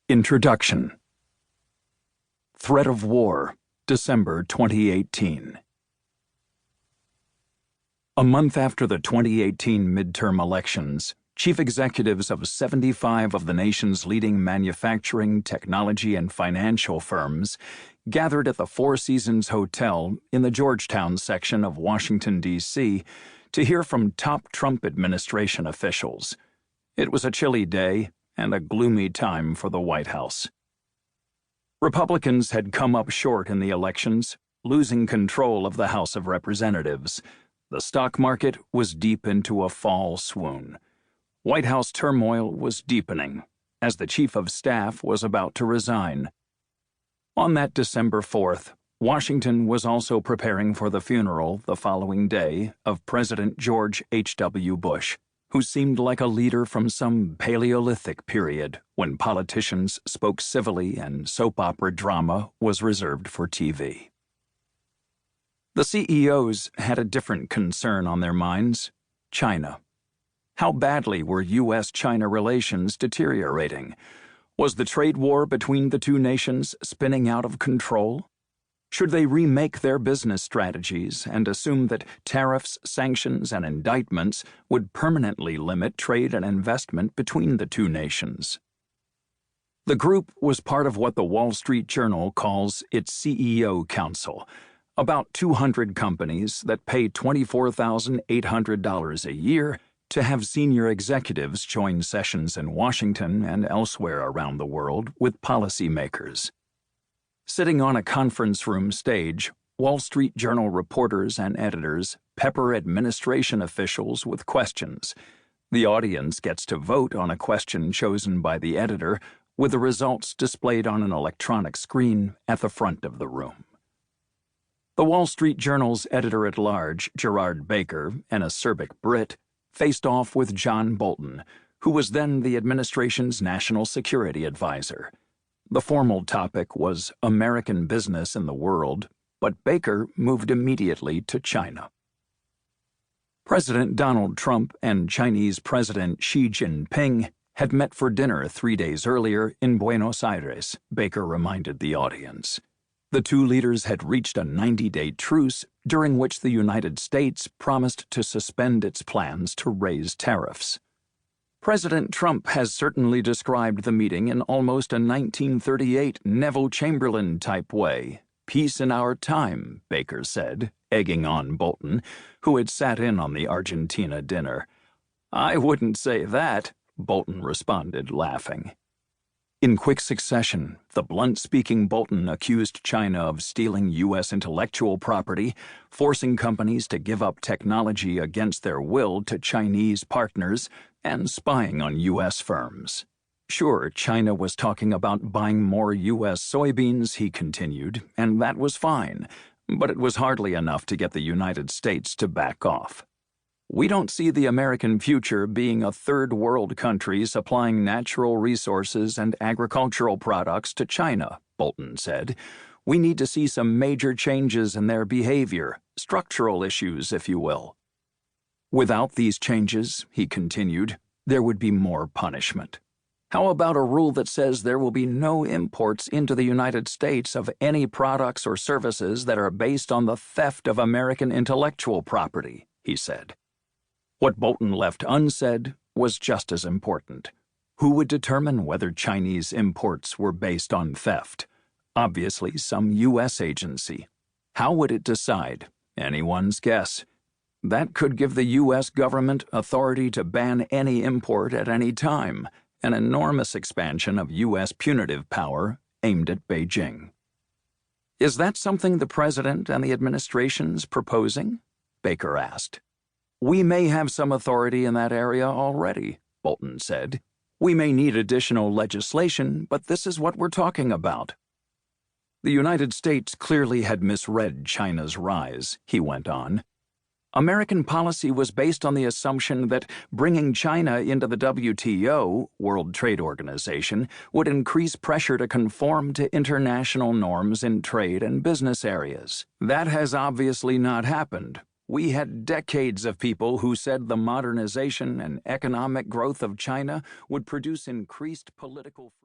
Introduction. Threat of War, December 2018. A month after the 2018 midterm elections, chief executives of 75 of the nation's leading manufacturing, technology, and financial firms gathered at the Four Seasons Hotel in the Georgetown section of Washington, D.C., to hear from top Trump administration officials. It was a chilly day and a gloomy time for the White House. Republicans had come up short in the elections, losing control of the House of Representatives. The stock market was deep into a fall swoon. White House turmoil was deepening, as the chief of staff was about to resign. On that December 4th, Washington was also preparing for the funeral the following day of President George H.W. Bush, who seemed like a leader from some Paleolithic period when politicians spoke civilly and soap opera drama was reserved for TV. The CEOs had a different concern on their minds: China. How badly were U.S.-China relations deteriorating? Was the trade war between the two nations spinning out of control? Should they remake their business strategies and assume that tariffs, sanctions, and indictments would permanently limit trade and investment between the two nations? The group was part of what the Wall Street Journal calls its CEO Council, about 200 companies that pay $24,800 a year to have senior executives join sessions in Washington and elsewhere around the world with policymakers. Sitting on a conference room stage, Wall Street Journal reporters and editors pepper administration officials with questions. The audience gets to vote on a question chosen by the editor, with the results displayed on an electronic screen at the front of the room. The Wall Street Journal's editor-at-large, Gerard Baker, an acerbic Brit, faced off with John Bolton, who was then the administration's national security advisor. The formal topic was American business in the world, but Baker moved immediately to China. President Donald Trump and Chinese President Xi Jinping had met for dinner 3 days earlier in Buenos Aires, Baker reminded the audience. The two leaders had reached a 90-day truce during which the United States promised to suspend its plans to raise tariffs. President Trump has certainly described the meeting in almost a 1938 Neville Chamberlain-type way. Peace in our time, Baker said, egging on Bolton, who had sat in on the Argentina dinner. I wouldn't say that, Bolton responded, laughing. In quick succession, the blunt-speaking Bolton accused China of stealing U.S. intellectual property, forcing companies to give up technology against their will to Chinese partners, and spying on U.S. firms. Sure, China was talking about buying more U.S. soybeans, he continued, and that was fine, but it was hardly enough to get the United States to back off. We don't see the American future being a third-world country supplying natural resources and agricultural products to China, Bolton said. We need to see some major changes in their behavior, structural issues, if you will. Without these changes, he continued, there would be more punishment. How about a rule that says there will be no imports into the United States of any products or services that are based on the theft of American intellectual property, he said. What Bolton left unsaid was just as important. Who would determine whether Chinese imports were based on theft? Obviously, some U.S. agency. How would it decide? Anyone's guess. That could give the U.S. government authority to ban any import at any time, an enormous expansion of U.S. punitive power aimed at Beijing. Is that something the president and the administration's proposing? Baker asked. We may have some authority in that area already, Bolton said. We may need additional legislation, but this is what we're talking about. The United States clearly had misread China's rise, he went on. American policy was based on the assumption that bringing China into the WTO, World Trade Organization, would increase pressure to conform to international norms in trade and business areas. That has obviously not happened. We had decades of people who said the modernization and economic growth of China would produce increased political freedom.